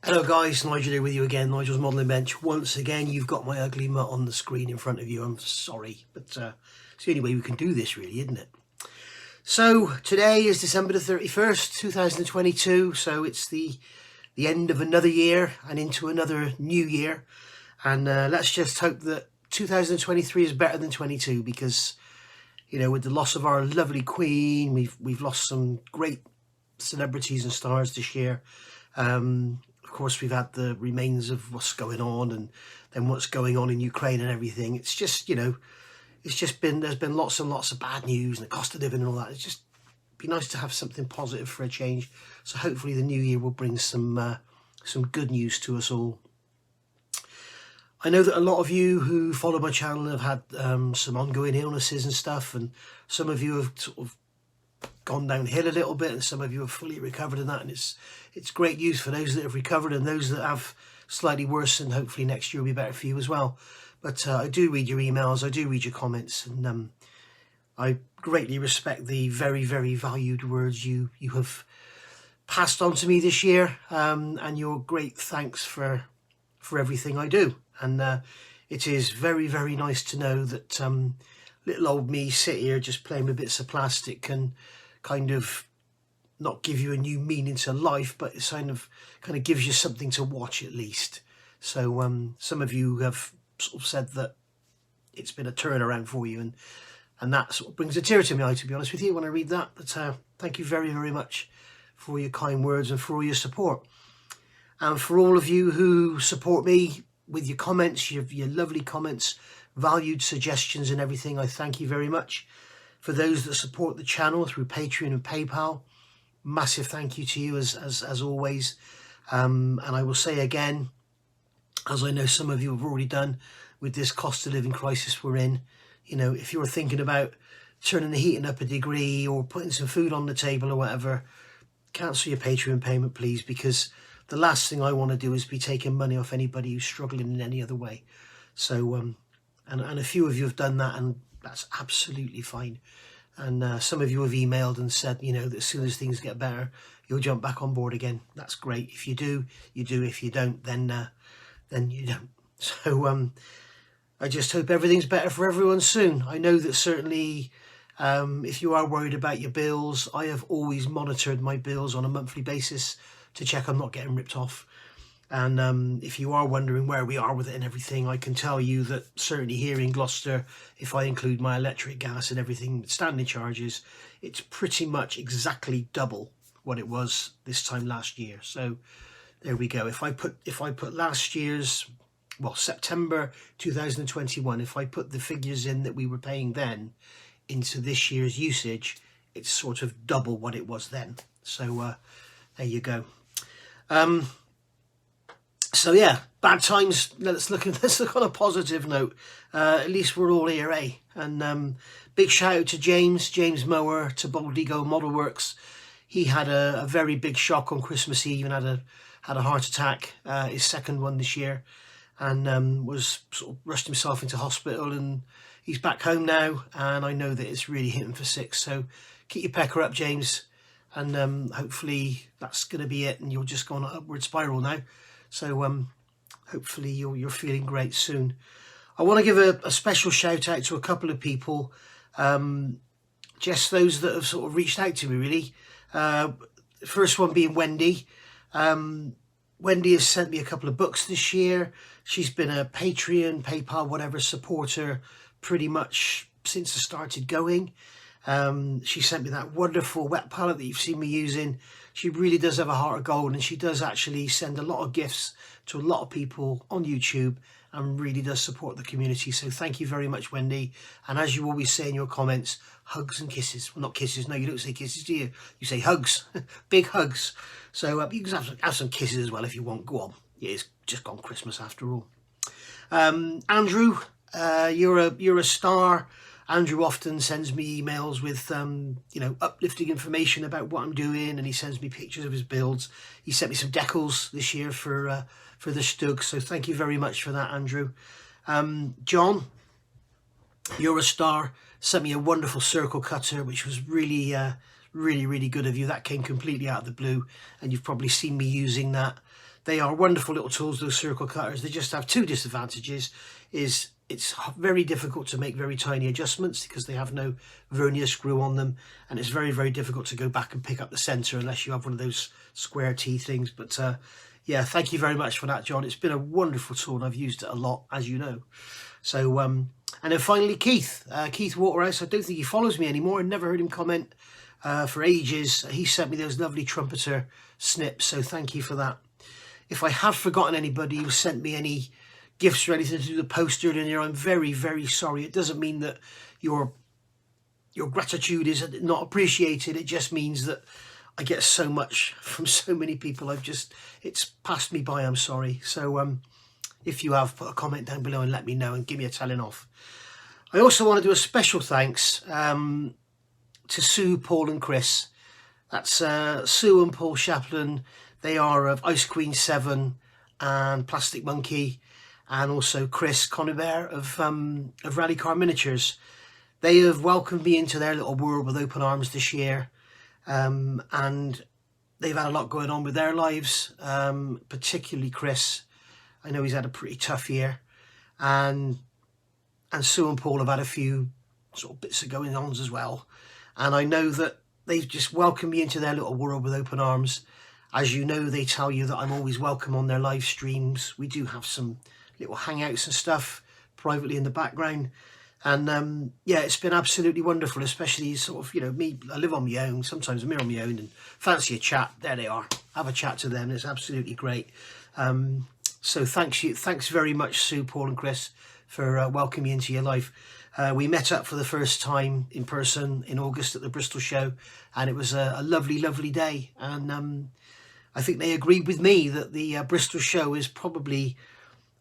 Hello guys, Nigel here with you again, Nigel's Modelling Bench. Once again, you've got my ugly mutt on the screen in front of you. I'm sorry, but it's the only way we can do this really, isn't it? So today is December the 31st, 2022, so it's the end of another year and into another new year. And let's just hope that 2023 is better than 22 because, you know, with the loss of our lovely Queen, we've lost some great celebrities and stars this year. Of course, we've had the remains of what's going on and then what's going on in Ukraine and everything. It's just, you know, there's been lots and lots of bad news and the cost of living and all that. It's just be nice to have something positive for a change. So hopefully the new year will bring some good news to us all. I know that a lot of you who follow my channel have had some ongoing illnesses and stuff, and some of you have sort of gone downhill a little bit and some of you have fully recovered in that, and it's great news for those that have recovered and those that have slightly worse, and hopefully next year will be better for you as well. But I do read your emails, I do read your comments, and I greatly respect the very, very valued words you have passed on to me this year, and your great thanks for everything I do. And it is very, very nice to know that little old me sit here just playing with bits of plastic and kind of not give you a new meaning to life, but it kind of gives you something to watch at least. So some of you have sort of said that it's been a turnaround for you, and that sort of brings a tear to my eye, to be honest with you, when I read that. But thank you very, very much for your kind words and for all your support. And for all of you who support me with your comments, your lovely comments, valued suggestions and everything, I thank you very much. For those that support the channel through Patreon and PayPal, massive thank you to you as always. And I will say again, as I know some of you have already done, with this cost of living crisis we're in, you know, if you're thinking about turning the heating up a degree or putting some food on the table or whatever, cancel your Patreon payment please, because the last thing I want to do is be taking money off anybody who's struggling in any other way. So and a few of you have done that, and that's absolutely fine. And some of you have emailed and said, you know, that as soon as things get better, you'll jump back on board again. That's great. If you do, you do. If you don't, then you don't. So I just hope everything's better for everyone soon. I know that certainly if you are worried about your bills, I have always monitored my bills on a monthly basis to check I'm not getting ripped off. And if you are wondering where we are with it and everything, I can tell you that certainly here in Gloucester, if I include my electric, gas and everything, standing charges, it's pretty much exactly double what it was this time last year. So there we go. If I put last year's, well, September 2021, if I put the figures in that we were paying then into this year's usage, it's sort of double what it was then. So there you go. So yeah, bad times. Let's look on a positive note. At least we're all here, eh? And big shout out to James Mower, to Bold Ego Model Works. He had a very big shock on Christmas Eve and had a heart attack, his second one this year, and was sort of rushed himself into hospital, and he's back home now, and I know that it's really hit him for six. So keep your pecker up, James, and hopefully that's going to be it, and you'll just go on an upward spiral now. So hopefully you're feeling great soon. I want to give a special shout out to a couple of people, just those that have sort of reached out to me really. First one being Wendy. Wendy has sent me a couple of books this year. She's been a Patreon, PayPal, whatever supporter pretty much since I started going. She sent me that wonderful wet palette that you've seen me using. She really does have a heart of gold, and she does actually send a lot of gifts to a lot of people on YouTube and really does support the community. So thank you very much, Wendy. And as you always say in your comments, hugs and kisses. Well, not kisses. No, you don't say kisses, do you? You say hugs. Big hugs. So you can have some kisses as well if you want. Go on. Yeah, it's just gone Christmas after all. Andrew, you're a star. Andrew often sends me emails with, you know, uplifting information about what I'm doing, and he sends me pictures of his builds. He sent me some decals this year for the Stug, so thank you very much for that, Andrew. John, you're a star. Sent me a wonderful circle cutter, which was really, really good of you. That came completely out of the blue, and you've probably seen me using that. They are wonderful little tools, those circle cutters. They just have two disadvantages. Is it's very difficult to make very tiny adjustments because they have no vernier screw on them, and it's very, very difficult to go back and pick up the centre unless you have one of those square T things. But yeah, thank you very much for that, John. It's been a wonderful tool and I've used it a lot, as you know. So and then finally Keith Waterhouse. I don't think he follows me anymore. I never heard him comment for ages. He sent me those lovely trumpeter snips, so thank you for that. If I have forgotten anybody who sent me any gifts or anything to do the poster in here, I'm very, very sorry. It doesn't mean that your gratitude is not appreciated. It just means that I get so much from so many people. It's passed me by. I'm sorry. So if you have, put a comment down below and let me know and give me a telling off. I also want to do a special thanks to Sue, Paul and Chris. That's Sue and Paul Chaplin. They are of Ice Queen 7 and Plastic Monkey, and also Chris Conibert of Rally Car Miniatures. They have welcomed me into their little world with open arms this year, and they've had a lot going on with their lives, particularly Chris. I know he's had a pretty tough year, and Sue and Paul have had a few sort of bits of going on as well, and I know that they've just welcomed me into their little world with open arms. As you know, they tell you that I'm always welcome on their live streams. We do have some little hangouts and stuff privately in the background. And yeah, it's been absolutely wonderful, especially sort of, you know, me, I live on my own. Sometimes I'm here on my own and fancy a chat. There they are. Have a chat to them. It's absolutely great. So thanks very much, Sue, Paul and Chris, for welcoming me into your life. We met up for the first time in person in August at the Bristol show, and it was a lovely, lovely day. And I think they agreed with me that the Bristol show is probably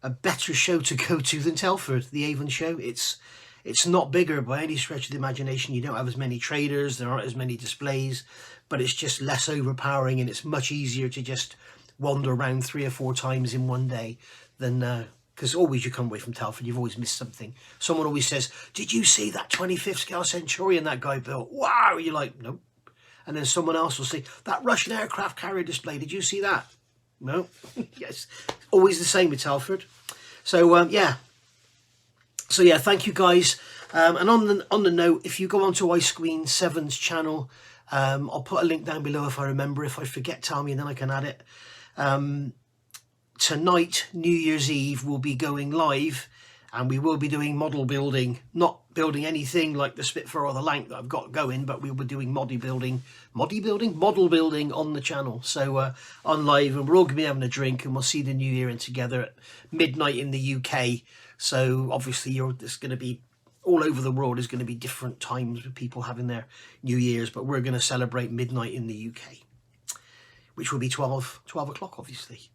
a better show to go to than Telford, the Avon show. It's not bigger by any stretch of the imagination. You don't have as many traders, there aren't as many displays, but it's just less overpowering, and it's much easier to just wander around 3 or 4 times in one day than because always you come away from Telford, you've always missed something. Someone always says, did you see that 25th scale Centurion that guy built? Wow! You're like, nope. And then someone else will say, that Russian aircraft carrier display, did you see that? No. Yes. Always the same with Telford. So, yeah. So, yeah, thank you, guys. And on the note, if you go onto Ice Queen 7's channel, I'll put a link down below if I remember. If I forget, tell me and then I can add it. Tonight, New Year's Eve, we'll be going live, and we will be doing model building, not building anything like the Spitfire or the Lank that I've got going, but we will be doing model building on the channel. So on live, and we're all going to be having a drink, and we'll see the new year in together at midnight in the UK. So obviously there's going to be all over the world, is going to be different times with people having their New Year's, but we're going to celebrate midnight in the UK, which will be 12 o'clock, obviously.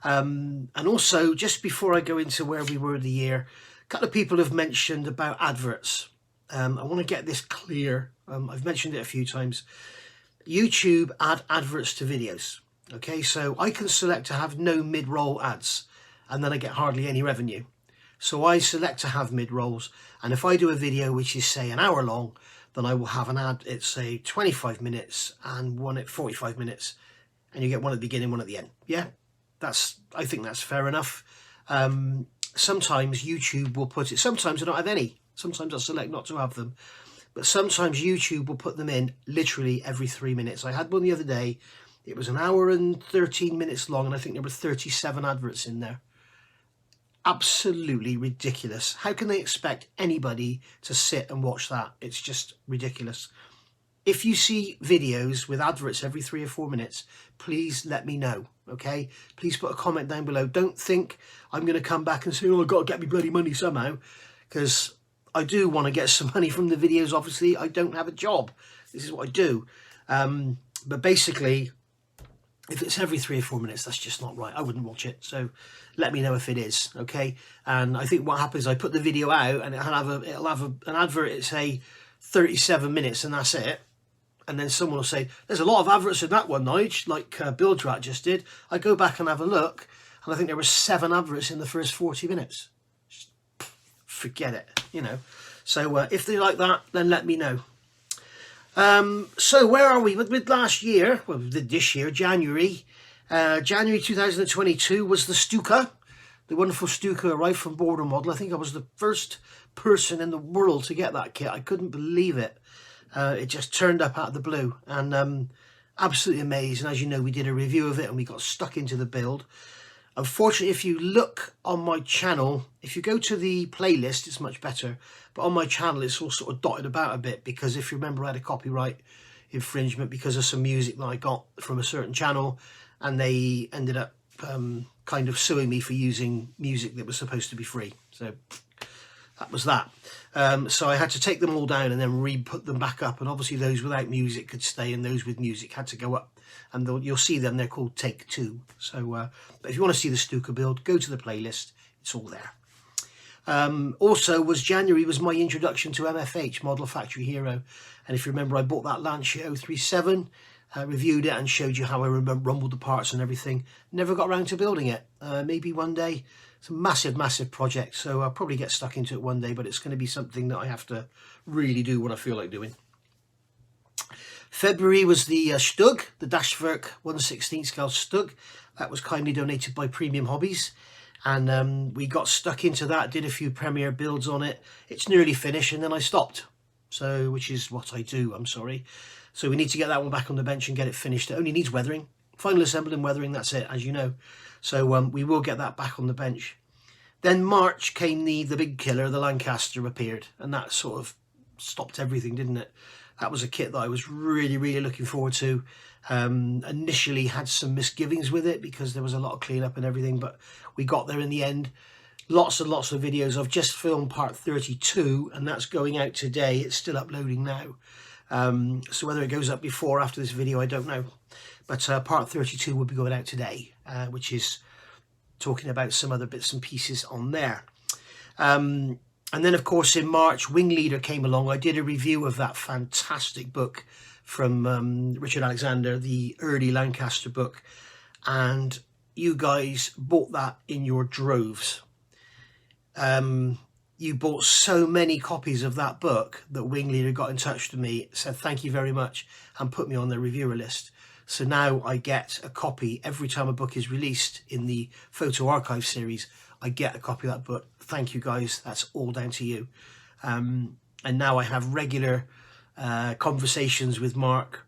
And also, just before I go into where we were the year, a couple of people have mentioned about adverts. I want to get this clear. I've mentioned it a few times. YouTube add adverts to videos. Okay, so I can select to have no mid-roll ads, and then I get hardly any revenue. So I select to have mid-rolls, and if I do a video which is, say, an hour long, then I will have an ad, it's, say, 25 minutes and one at 45 minutes. And you get one at the beginning, one at the end. Yeah, I think that's fair enough. Sometimes YouTube will put it, sometimes I don't have any. Sometimes I'll select not to have them. But sometimes YouTube will put them in literally every 3 minutes. I had one the other day. It was an hour and 13 minutes long, and I think there were 37 adverts in there. Absolutely ridiculous. How can they expect anybody to sit and watch that? It's just ridiculous. If you see videos with adverts every 3 or 4 minutes, please let me know, okay? Please put a comment down below. Don't think I'm going to come back and say, oh, I've got to get me bloody money somehow, because I do want to get some money from the videos, obviously. I don't have a job. This is what I do. But basically, if it's every 3 or 4 minutes, that's just not right. I wouldn't watch it. So let me know if it is, okay? And I think what happens, I put the video out and it'll have an advert, it's say 37 minutes and that's it. And then someone will say, there's a lot of adverts in that one, Nige, like Buildrat just did. I go back and have a look, and I think there were 7 adverts in the first 40 minutes. Just forget it, you know. So if they like that, then let me know. So where are we? With last year, well, this year, January, January 2022 was the Stuka. The wonderful Stuka arrived from Border Model. I think I was the first person in the world to get that kit. I couldn't believe it. It just turned up out of the blue, and absolutely amazing. As you know, we did a review of it and we got stuck into the build. Unfortunately, if you look on my channel, if you go to the playlist, it's much better. But on my channel, it's all sort of dotted about a bit, because if you remember, I had a copyright infringement because of some music that I got from a certain channel, and they ended up kind of suing me for using music that was supposed to be free. So that was that. So I had to take them all down and then re-put them back up, and obviously those without music could stay and those with music had to go up, and you'll see them, they're called Take Two. So but if you want to see the Stuka build, go to the playlist, it's all there. Also January was my introduction to MFH, Model Factory Hero, and if you remember, I bought that Lancia 037, reviewed it and showed you how I rumbled the parts and everything. Never got around to building it. Maybe one day. It's a massive project, so I'll probably get stuck into it one day, but it's going to be something that I have to really do what I feel like doing. February was the Stug, the Dashwerk 1/16 scale Stug. That was kindly donated by Premium Hobbies, and we got stuck into that, did a few premiere builds on it. It's nearly finished, and then I stopped, so which is what I do, I'm sorry. So we need to get that one back on the bench and get it finished. It only needs weathering, final assembly and weathering, that's it, as you know. So we will get that back on the bench. Then March came the big killer, the Lancaster appeared, and that sort of stopped everything, didn't it? That was a kit that I was really looking forward to. Initially had some misgivings with it because there was a lot of cleanup and everything, but we got there in the end. Lots and lots of videos. I've just filmed part 32, and that's going out today. It's still uploading now. So whether it goes up before or after this video, I don't know. But part 32 will be going out today, which is talking about some other bits and pieces on there. And then, of course, in March, Wing Leader came along. I did a review of that fantastic book from Richard Alexander, the early Lancaster book. And you guys bought that in your droves. You bought so many copies of that book that Wing Leader got in touch with me, said thank you very much, and put me on their reviewer list. So now I get a copy every time a book is released in the Photo Archive series. I get a copy of that book. Thank you guys, that's all down to you. And now I have regular conversations with Mark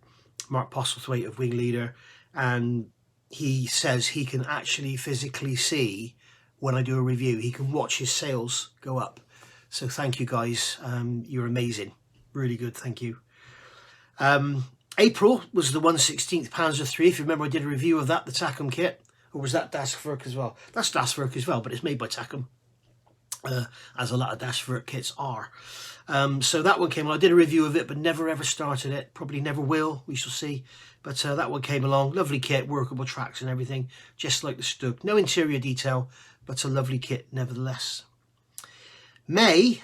Postlethwaite of Wing Leader, and he says he can actually physically see when I do a review. He can watch his sales go up. So thank you guys, you're amazing, really good, thank you. April was the 1/16 Panzer III. If you remember, I did a review of that, the Takom kit. Or was that Dashwerk as well? That's Dashwerk as well, but it's made by Takom, as a lot of Dashwerk kits are. So that one came on. I did a review of it, but never ever started it. Probably never will, we shall see. But that one came along. Lovely kit, workable tracks and everything, just like the Stug. No interior detail, but a lovely kit nevertheless. May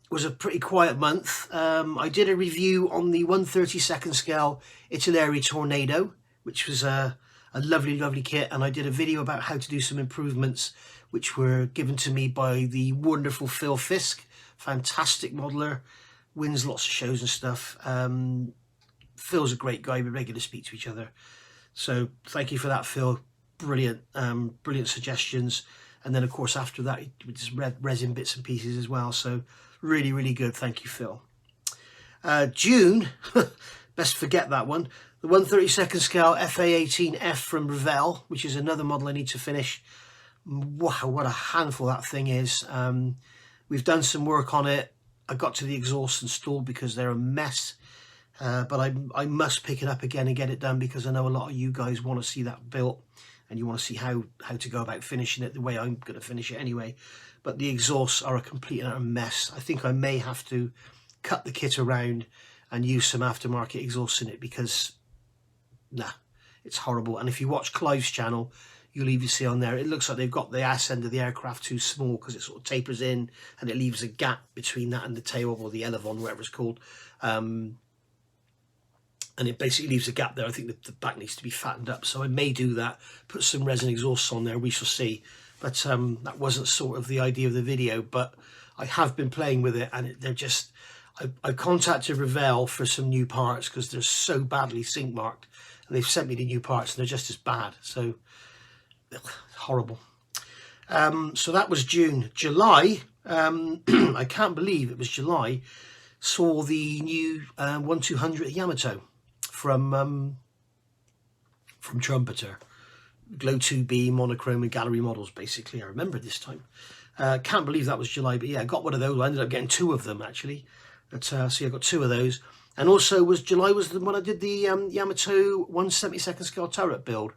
was a pretty quiet month. I did a review on the 1/32 scale Italeri Tornado, which was a lovely kit, and I did a video about how to do some improvements which were given to me by the wonderful Phil Fisk, fantastic modeler, wins lots of shows and stuff. Phil's a great guy, we regularly speak to each other, so thank you for that, Phil. Brilliant, brilliant suggestions. And then, of course, after that, we just resin bits and pieces as well. So really good. Thank you, Phil. June, best forget that one. The 1/32 scale FA18F from Revell, which is another model I need to finish. Wow, what a handful that thing is. We've done some work on it. I got to the exhaust installed because they're a mess. But I must pick it up again and get it done, because I know a lot of you guys want to see that built. And you want to see how to go about finishing it the way I'm going to finish it anyway. But the exhausts are a complete and utter mess. I think I may have to cut the kit around and use some aftermarket exhausts in it, because, nah, it's horrible. And if you watch Clive's channel, you'll even see on there, it looks like they've got the ass end of the aircraft too small, because it sort of tapers in and it leaves a gap between that and the tail, or the elevon, whatever it's called. And it basically leaves a gap there. I think the back needs to be fattened up. So I may do that, put some resin exhausts on there, we shall see. But that wasn't sort of the idea of the video, but I have been playing with it, and they're just, I contacted Revell for some new parts because they're so badly sync marked, and they've sent me the new parts and they're just as bad. So horrible. So that was June. July, I can't believe it was July, saw the new 1200 Yamato from Trumpeter. Glow 2B, monochrome and gallery models, basically. I remember this time. Can't believe that was July, but yeah, I got one of those. I ended up getting 2 of them, actually. But, so I got 2 of those. And also July was the when I did the Yamato 1/72 scale turret build.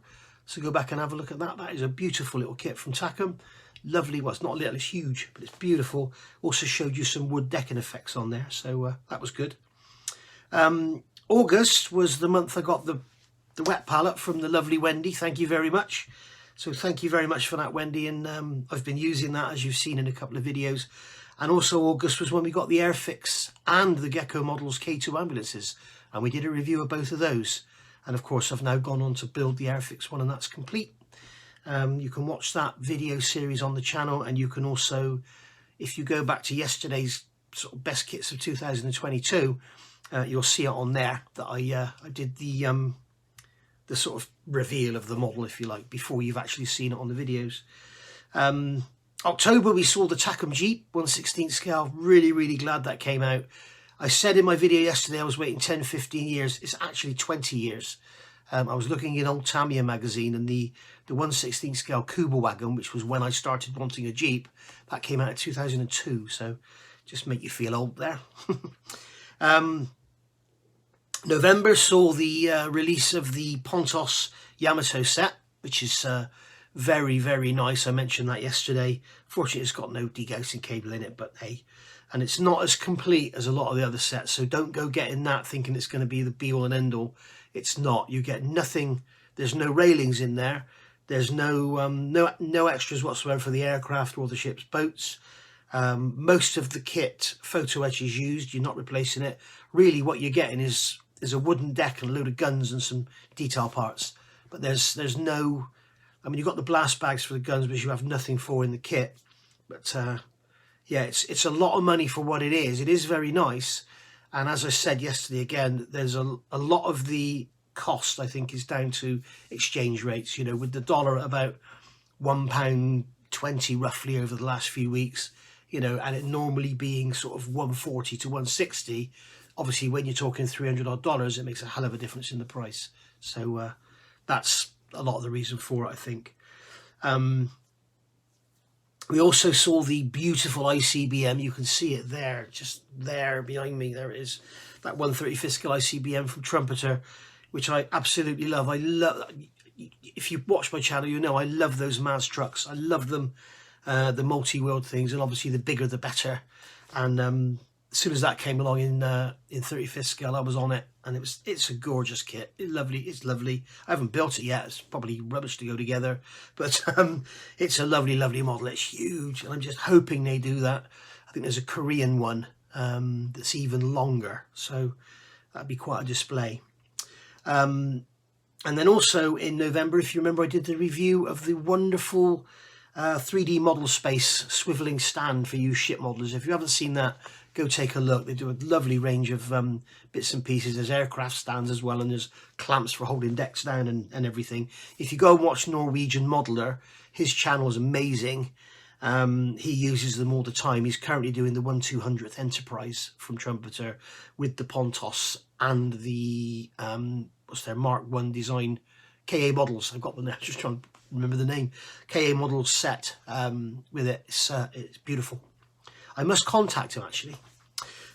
So go back and have a look at that. That is a beautiful little kit from Takom. Lovely. Well, it's not little, it's huge, but it's beautiful. Also showed you some wood decking effects on there, so that was good. August was the month I got the wet palette from the lovely Wendy. Thank you very much. So thank you very much for that, Wendy, and I've been using that, as you've seen in a couple of videos. And also August was when we got the Airfix and the Gecko Models K2 ambulances, and we did a review of both of those. And of course I've now gone on to build the Airfix one, and that's complete. You can watch that video series on the channel, and you can also, if you go back to yesterday's sort of best kits of 2022, you'll see it on there that I did the sort of reveal of the model, if you like, before you've actually seen it on the videos. October we saw the Takom Jeep 1/16 scale. Really glad that came out. I said in my video yesterday I was waiting 10-15 years. It's actually 20 years. I was looking in old Tamiya magazine, and the 1/16 scale Kuba wagon, which was when I started wanting a Jeep, that came out in 2002. So just make you feel old there. November saw the release of the Pontos Yamato set, which is very nice. I mentioned that yesterday. Fortunately, it's got no degaussing cable in it, but hey, and it's not as complete as a lot of the other sets, so don't go getting that thinking it's going to be the be all and end all. It's not. You get nothing. There's no railings in there. There's no no extras whatsoever for the aircraft or the ship's boats. Most of the kit photo etch is used. You're not replacing it. Really what you're getting is a wooden deck and a load of guns and some detail parts, but there's no, I mean, you've got the blast bags for the guns, which you have nothing for in the kit. But yeah, it's a lot of money for what it is. It is very nice, and as I said yesterday again, there's a lot of the cost, I think, is down to exchange rates. You know, with the dollar at about £1.20 roughly over the last few weeks, you know, and it normally being sort of 140 to 160. Obviously, when you're talking $300 odd, it makes a hell of a difference in the price. So that's a lot of the reason for it, I think. We also saw the beautiful ICBM. You can see it there, just there behind me. There it is, that 135th scale ICBM from Trumpeter, which I absolutely love. I love. If you watch my channel, you know I love those Maz trucks. I love them, the multi-wheeled things, and obviously the bigger the better. And as soon as that came along in 35th scale, I was on it, and it's a gorgeous kit. It's lovely. I haven't built it yet. It's probably rubbish to go together, but it's a lovely model. It's huge, and I'm just hoping they do that. I think there's a Korean one that's even longer, so that'd be quite a display. And then also in November, if you remember, I did the review of the wonderful 3D model space swiveling stand for you ship modelers. If you haven't seen that, go take a look. They do a lovely range of bits and pieces. There's aircraft stands as well, and there's clamps for holding decks down and everything. If you go and watch Norwegian Modeler, his channel is amazing. He uses them all the time. He's currently doing the 1/200th Enterprise from Trumpeter with the Pontos and the what's their Mark 1 design KA models. I've got them there, just trying to remember the name. KA models set with it. It's beautiful. I must contact him, actually.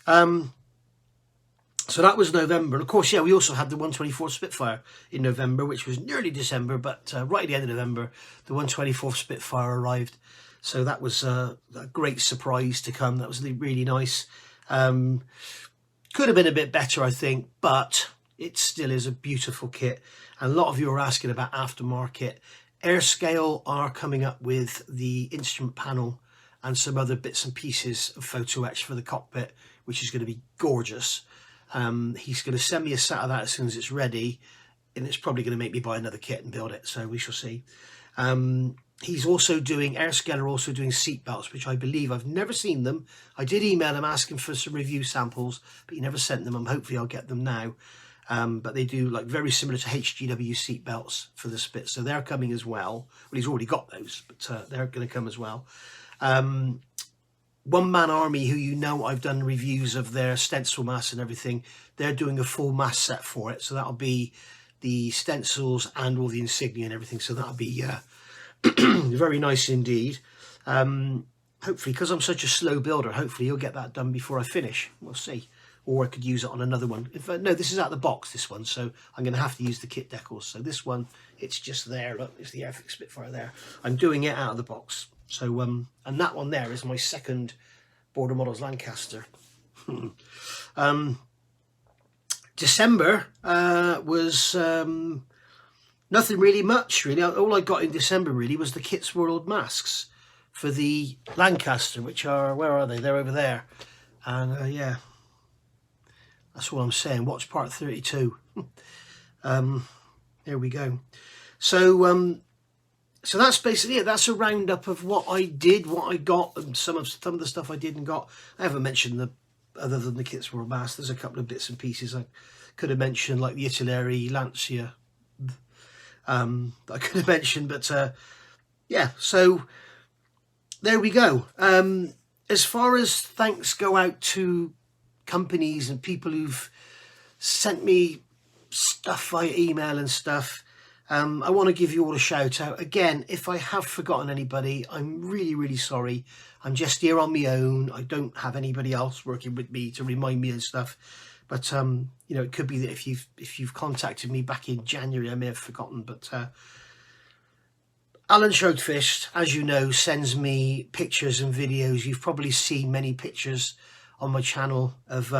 So that was November. And of course, yeah, we also had the 124th Spitfire in November, which was nearly December, but right at the end of November, the 124th Spitfire arrived. So that was a great surprise to come. That was really nice. Could have been a bit better, I think, but it still is a beautiful kit. And a lot of you are asking about aftermarket. Airscale are coming up with the instrument panel and some other bits and pieces of photo etch for the cockpit, which is going to be gorgeous. He's going to send me a set of that as soon as it's ready, and it's probably going to make me buy another kit and build it, so we shall see. He's also doing, Airscale are also doing seat belts, which I believe, I've never seen them. I did email him asking for some review samples, but he never sent them. Hopefully I'll get them now. but they do like very similar to HGW seat belts for the Spitz, so they're coming as well. Well, he's already got those, but they're going to come as well. One Man Army, who you know I've done reviews of their stencil mask and everything, they're doing a full mask set for it, so that'll be the stencils and all the insignia and everything, so that'll be very nice indeed. Hopefully, because I'm such a slow builder, hopefully you'll get that done before I finish. We'll see. Or I could use it on another one. In fact, no, this is out of the box, this one, so I'm going to have to use the kit decals. So this one, it's just there. Look, it's the Airfix Spitfire there. I'm doing it out of the box. So, and that one there is my second Border Models Lancaster. December was nothing really much, really. All I got in December, really, was the Kits World masks for the Lancaster, which are, where are they? They're over there. And yeah, that's all I'm saying. Watch part 32. There we go. So so that's basically it. That's a roundup of what I did, what I got, and some of the stuff I didn't got. I haven't mentioned the, other than the Kits World mask, there's a couple of bits and pieces I could have mentioned, like the Italeri Lancia that I could have mentioned, but yeah, so there we go. As far as thanks go out to companies and people who've sent me stuff via email and stuff, I want to give you all a shout out. Again, if I have forgotten anybody, I'm really, really sorry. I'm just here on my own. I don't have anybody else working with me to remind me and stuff. But you know, it could be that if you've contacted me back in January, I may have forgotten. But Alan Schroedfist, as you know, sends me pictures and videos. You've probably seen many pictures on my channel of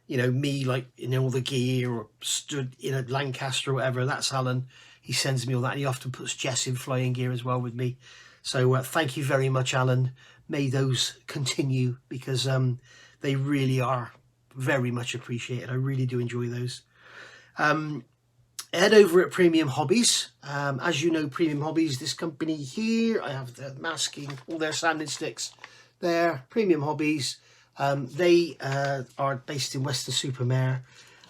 you know, me like in all the gear or stood in a Lancaster or whatever. That's Alan. He sends me all that, and he often puts Jess in flying gear as well with me. So thank you very much, Alan. May those continue, because they really are very much appreciated. I really do enjoy those. Head over at Premium Hobbies. As you know, Premium Hobbies, this company here, I have the masking, all their sanding sticks there. Premium Hobbies. They are based in Weston-super-Mare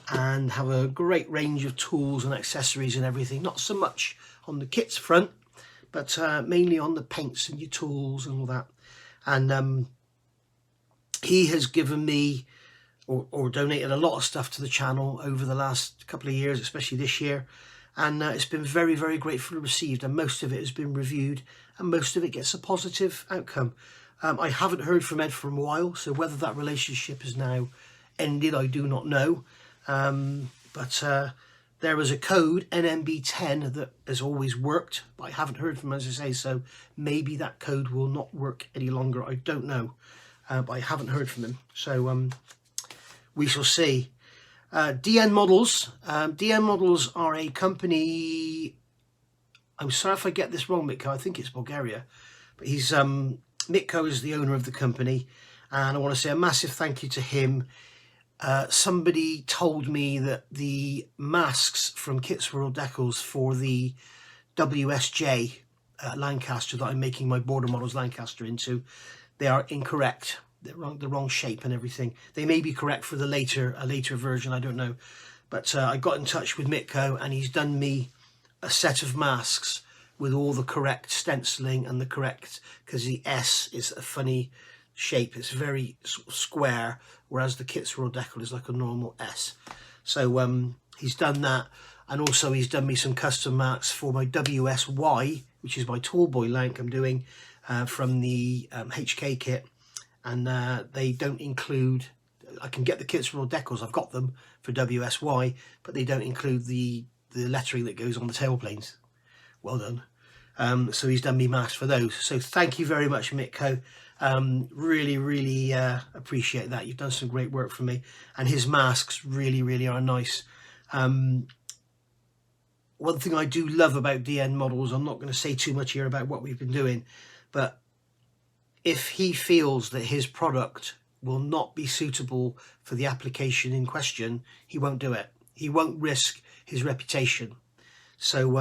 and have a great range of tools and accessories and everything. Not so much on the kits front, but mainly on the paints and your tools and all that. And he has given me or donated a lot of stuff to the channel over the last couple of years, especially this year. And it's been very, very gratefully received. And most of it has been reviewed, and most of it gets a positive outcome. I haven't heard from Ed for a while, so whether that relationship has now ended, I do not know. But there was a code, NMB10, that has always worked, but I haven't heard from him, as I say, so maybe that code will not work any longer. I don't know, but I haven't heard from him, so we shall see. DN Models. DN Models are a company, I'm sorry if I get this wrong, Mitko, I think it's Bulgaria, but he's... Mitko is the owner of the company, and I want to say a massive thank you to him. Somebody told me that the masks from Kits World Decals for the WSJ Lancaster that I'm making my Border Models Lancaster into, they are incorrect. They're wrong, the wrong shape and everything. They may be correct for the later version, I don't know. But I got in touch with Mitko, and he's done me a set of masks with all the correct stenciling and the correct, because the S is a funny shape, it's very square, whereas the Kits World Decal is like a normal S. So he's done that, and also he's done me some custom marks for my WSY, which is my tall boy lank I'm doing from the HK kit, and they don't include, I can get the Kits World Decals, I've got them for WSY, but they don't include the lettering that goes on the tailplanes. Well done. So he's done me masks for those. So thank you very much, Mitko. Really, really appreciate that. You've done some great work for me. And his masks really, really are nice. One thing I do love about DN Models, I'm not going to say too much here about what we've been doing, but if he feels that his product will not be suitable for the application in question, he won't do it. He won't risk his reputation. So,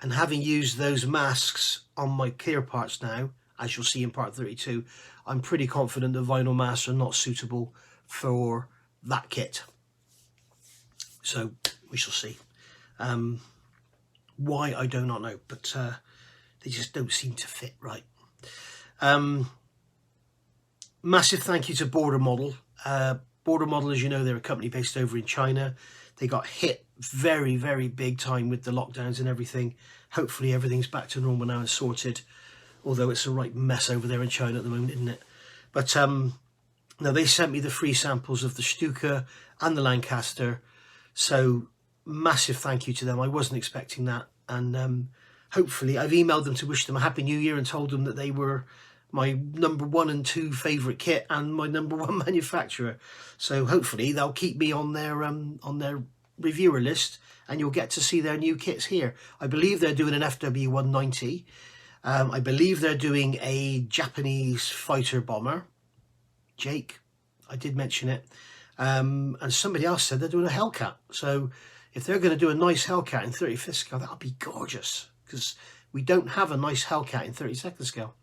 and having used those masks on my clear parts now, as you'll see in part 32, I'm pretty confident that vinyl masks are not suitable for that kit. So we shall see. Why, I do not know, but they just don't seem to fit right. Massive thank you to Border Model. Border Model, as you know, they're a company based over in China. They got hit very, very big time with the lockdowns and everything. Hopefully everything's back to normal now and sorted, although it's a right mess over there in China at the moment, isn't it? But no, they sent me the free samples of the Stuka and the Lancaster, so massive thank you to them. I wasn't expecting that, and hopefully I've emailed them to wish them a Happy New Year and told them that they were my number 1 and 2 favourite kit and my number 1 manufacturer. So hopefully they'll keep me on their reviewer list, and you'll get to see their new kits here. I believe they're doing an FW190. I believe they're doing a Japanese fighter bomber. Jake, I did mention it. And somebody else said they're doing a Hellcat. So if they're going to do a nice Hellcat in 35th scale, that'll be gorgeous, because we don't have a nice Hellcat in 32nd scale.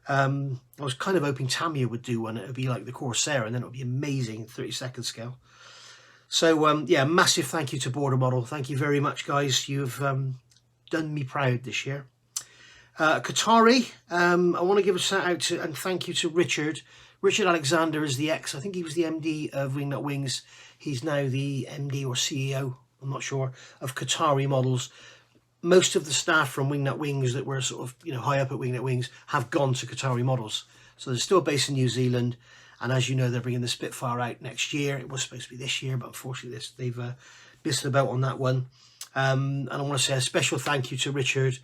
I was kind of hoping Tamiya would do one. It would be like the Corsair, and then it would be amazing in 32nd scale. So yeah, massive thank you to Border Model. Thank you very much, guys. You've done me proud this year. Qatari, I want to give a shout out to and thank you to Richard. Richard Alexander is the I think he was the MD of Wingnut Wings. He's now the MD or CEO, I'm not sure, of Qatari Models. Most of the staff from Wingnut Wings that were sort of, you know, high up at Wingnut Wings have gone to Qatari Models. So they're still based in New Zealand. And as you know, they're bringing the Spitfire out next year. It was supposed to be this year, but unfortunately they've missed the boat on that one. And I want to say a special thank you to Richard.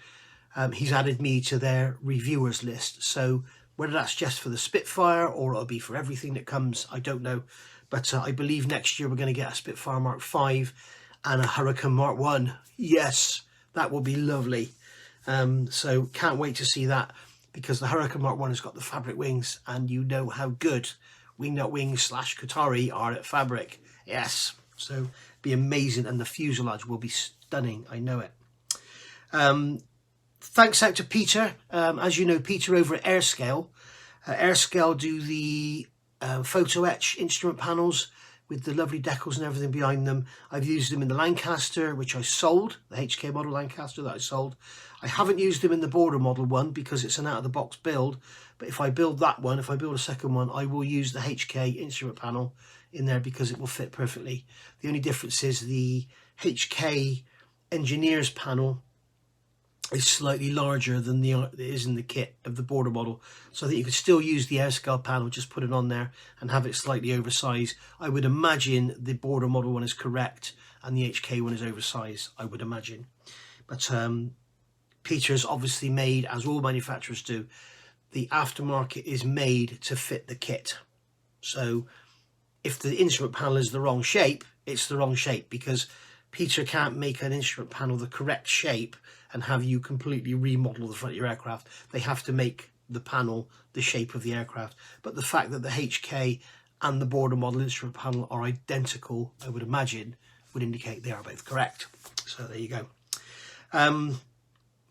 He's added me to their reviewers list. So whether that's just for the Spitfire or it'll be for everything that comes, I don't know. But I believe next year we're going to get a Spitfire Mark V and a Hurricane Mark I. Yes, that will be lovely. So can't wait to see that, because the Hurricane Mark I has got the fabric wings, and you know how good Wingnut Wings / Qatari are at fabric. Yes, so be amazing, and the fuselage will be stunning. I know it. Thanks out to Peter. As you know, Peter over at Airscale. Airscale do the photo etch instrument panels with the lovely decals and everything behind them. I've used them in the Lancaster, which I sold, the HK model Lancaster that I sold. I haven't used them in the Border Model one because it's an out-of-the-box build, but if I build that one, if I build a second one, I will use the HK instrument panel in there because it will fit perfectly. The only difference is the HK engineer's panel is slightly larger than it is in the kit of the Border Model, so that you could still use the Airscale panel, just put it on there and have it slightly oversized. I would imagine the Border Model one is correct and the HK one is oversized, I would imagine. But Peter's obviously made, as all manufacturers do, the aftermarket is made to fit the kit. So if the instrument panel is the wrong shape, it's the wrong shape, because Peter can't make an instrument panel the correct shape and have you completely remodel the front of your aircraft. They have to make the panel the shape of the aircraft. But the fact that the HK and the Border Model instrument panel are identical, I would imagine, would indicate they are both correct. So there you go.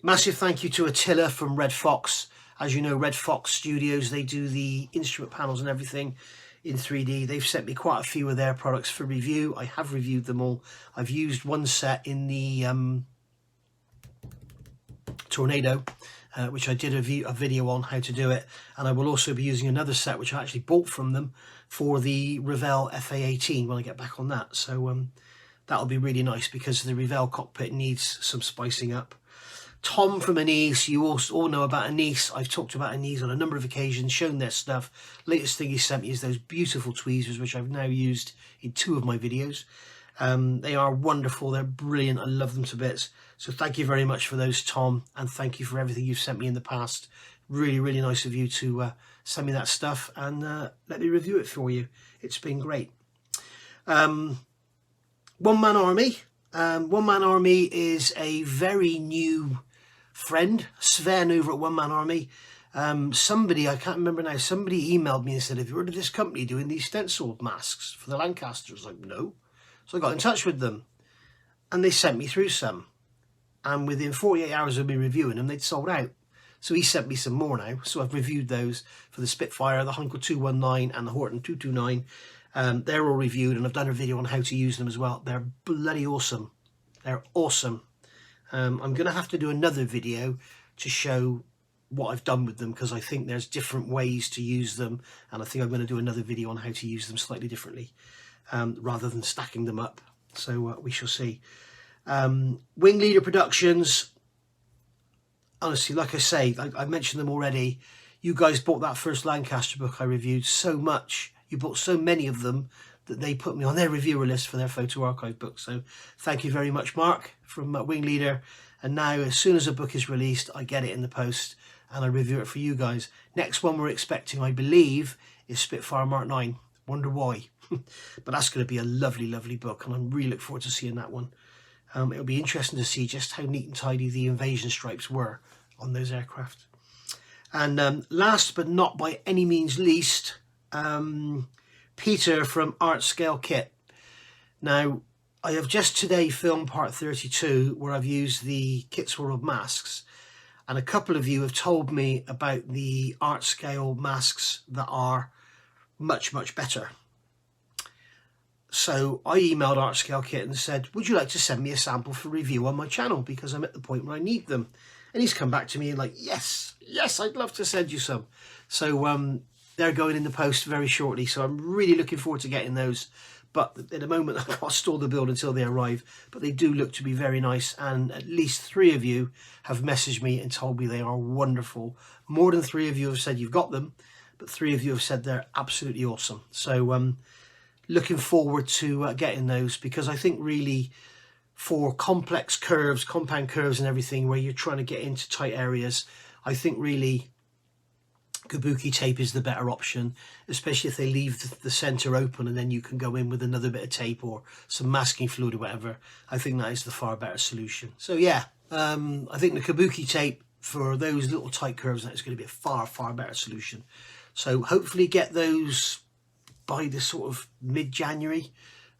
Massive thank you to Attila from Red Fox. As you know, Red Fox Studios, they do the instrument panels and everything in 3D. They've sent me quite a few of their products for review. I have reviewed them all. I've used one set in the Tornado, which I did a video on how to do it, and I will also be using another set which I actually bought from them for the Revell FA18 when I get back on that. So that'll be really nice, because the Revell cockpit needs some spicing up. Tom from Anise, you all know about Anise. I've talked about Anise on a number of occasions, shown their stuff. Latest thing he sent me is those beautiful tweezers, which I've now used in 2 of my videos. They are wonderful, they're brilliant, I love them to bits. So thank you very much for those, Tom, and thank you for everything you've sent me in the past. Really, really nice of you to send me that stuff and let me review it for you. It's been great. One Man Army. One Man Army is a very new friend, Sven over at One Man Army. Somebody, I can't remember now, somebody emailed me and said, have you heard of this company doing these stencil masks for the Lancaster? I was like, no. So I got in touch with them and they sent me through some. And within 48 hours of me reviewing them, they'd sold out. So he sent me some more now. So I've reviewed those for the Spitfire, the Heinkel 219 and the Horton 229. They're all reviewed, and I've done a video on how to use them as well. They're bloody awesome. They're awesome. I'm going to have to do another video to show what I've done with them, because I think there's different ways to use them, and I think I'm going to do another video on how to use them slightly differently, rather than stacking them up. So we shall see. Wing Leader Productions, honestly, like I say, I mentioned them already. You guys bought that first Lancaster book I reviewed so much. You bought so many of them that they put me on their reviewer list for their photo archive book. So thank you very much, Mark, from Wing Leader. And now, as soon as a book is released, I get it in the post and I review it for you guys. Next one we're expecting, I believe, is Spitfire Mark 9. Wonder why. But that's going to be a lovely, lovely book, and I'm really looking forward to seeing that one. It'll be interesting to see just how neat and tidy the invasion stripes were on those aircraft. And last but not by any means least, Peter from Art Scale Kit. Now, I have just today filmed part 32, where I've used the Kits World masks, and a couple of you have told me about the Art Scale masks that are much, much better. So I emailed Art Scale Kit and said, would you like to send me a sample for review on my channel, because I'm at the point where I need them. And he's come back to me like, yes, I'd love to send you some. So they're going in the post very shortly, so I'm really looking forward to getting those. But at the moment, I can't store the build until they arrive. But they do look to be very nice, and at least 3 of you have messaged me and told me they are wonderful. More than 3 of you have said you've got them, but 3 of you have said they're absolutely awesome. So looking forward to getting those, because I think really for complex curves, compound curves and everything, where you're trying to get into tight areas, I think really kabuki tape is the better option, especially if they leave the center open and then you can go in with another bit of tape or some masking fluid or whatever. I think that is the far better solution. So yeah, I think the kabuki tape for those little tight curves, that is going to be a far, far better solution. So hopefully get those by the sort of mid-January,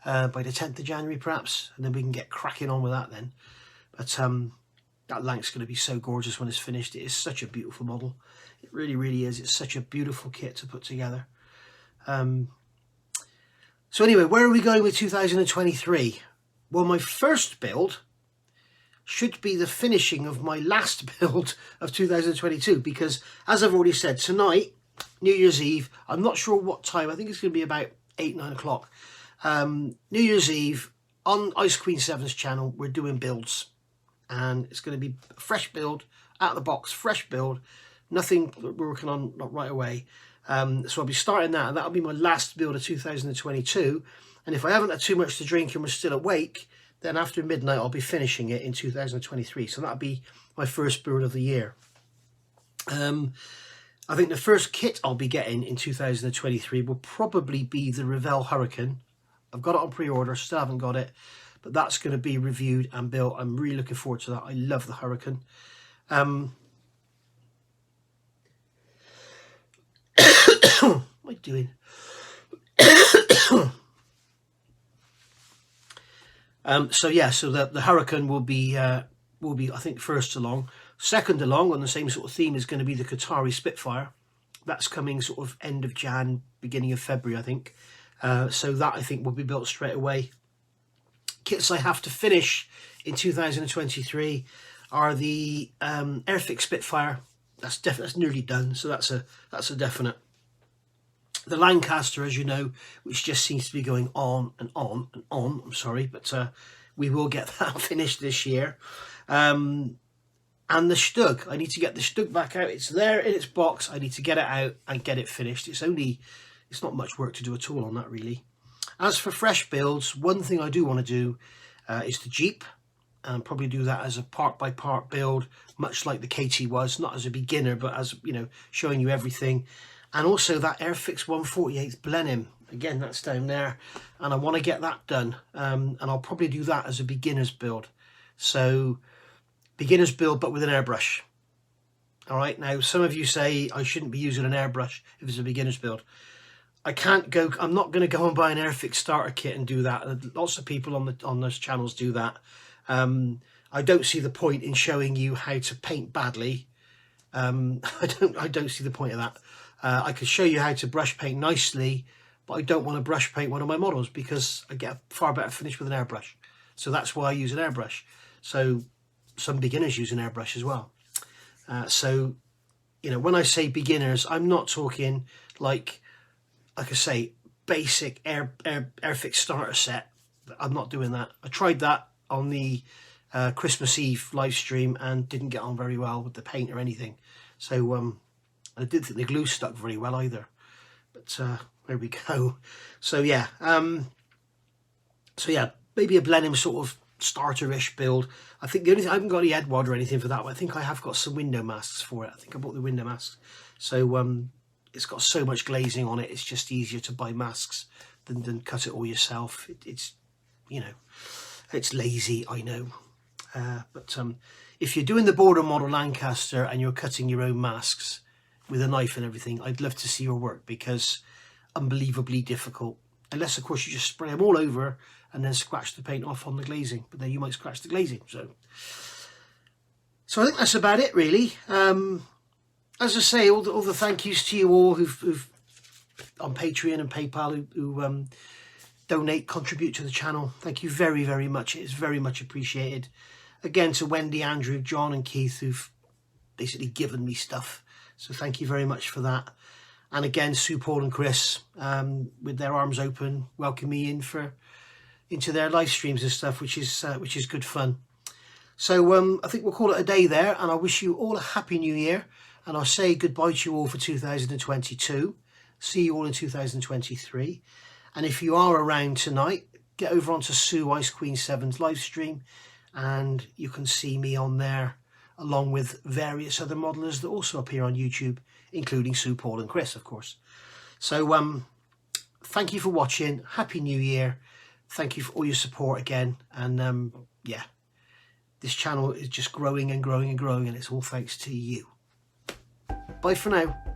by the 10th of January perhaps, and then we can get cracking on with that then. But that Lank's going to be so gorgeous when it's finished. It is such a beautiful model. It really, really is. It's such a beautiful kit to put together. So anyway, where are we going with 2023? Well, my first build should be the finishing of my last build of 2022, because as I've already said, tonight, New Year's Eve, I'm not sure what time, I think it's going to be about 8-9 o'clock. New Year's Eve on Ice Queen 7's channel, we're doing builds, and it's going to be a fresh build, out of the box, fresh build, nothing we're working on not right away. So I'll be starting that, and that'll be my last build of 2022. And if I haven't had too much to drink and we're still awake, then after midnight I'll be finishing it in 2023. So that'll be my first build of the year. I think the first kit I'll be getting in 2023 will probably be the Revell Hurricane. I've got it on pre-order, still haven't got it, but that's going to be reviewed and built. I'm really looking forward to that. I love the Hurricane. What am I doing? So yeah, so the Hurricane will be I think first along. Second along on the same sort of theme is going to be the Qatari Spitfire. That's coming sort of end of Jan, beginning of February, I think. So that I think will be built straight away. Kits I have to finish in 2023 are the Airfix Spitfire. That's nearly done, so that's a definite. The Lancaster, as you know, which just seems to be going on and on and on. I'm sorry, but we will get that finished this year. And the Stug, I need to get the Stug back out. It's there in its box. I need to get it out and get it finished. It's not much work to do at all on that, really. As for fresh builds, one thing I do want to do is the Jeep, and probably do that as a part by part build, much like the KT was, not as a beginner, but as, you know, showing you everything. And also that Airfix 148th Blenheim, again, that's down there, and I want to get that done. And I'll probably do that as a beginner's build. So beginner's build, but with an airbrush. All right, now some of you say I shouldn't be using an airbrush if it's a beginner's build. I'm not going to go and buy an Airfix starter kit and do that. Lots of people on those channels do that. I don't see the point in showing you how to paint badly. I don't see the point of that. I could show you how to brush paint nicely, but I don't want to brush paint one of my models because I get a far better finish with an airbrush. So that's why I use an airbrush. So some beginners use an airbrush as well. So, you know, when I say beginners, I'm not talking like I say, basic Airfix starter set. I'm not doing that. I tried that on the Christmas Eve live stream and didn't get on very well with the paint or anything. So I didn't think the glue stuck very well either. But there we go. So yeah, maybe a Blenheim sort of starter-ish build. I think the only thing, I haven't got any Edward or anything for that, but I think I have got some window masks for it. I think I bought the window masks. So it's got so much glazing on it, it's just easier to buy masks than cut it all yourself. It's, you know, it's lazy, I know. But if you're doing the border model Lancaster and you're cutting your own masks with a knife and everything, I'd love to see your work, because unbelievably difficult. Unless, of course, you just spray them all over and then scratch the paint off on the glazing. But then you might scratch the glazing. So I think that's about it, really. As I say, all the thank yous to you all who've on Patreon and PayPal who donate, contribute to the channel. Thank you very, very much. It is very much appreciated. Again, to Wendy, Andrew, John and Keith, who've basically given me stuff. So thank you very much for that. And again, Sue, Paul and Chris, with their arms open, welcome me into their live streams and stuff, which is good fun. So I think we'll call it a day there, and I wish you all a happy new year, and I'll say goodbye to you all for 2022. See you all in 2023. And if you are around tonight, get over onto Sue Ice Queen 7's live stream, and you can see me on there along with various other modelers that also appear on YouTube, including Sue, Paul and Chris, of course. So thank you for watching. Happy New Year. Thank you for all your support again. And yeah, this channel is just growing and growing and growing, and it's all thanks to you. Bye for now.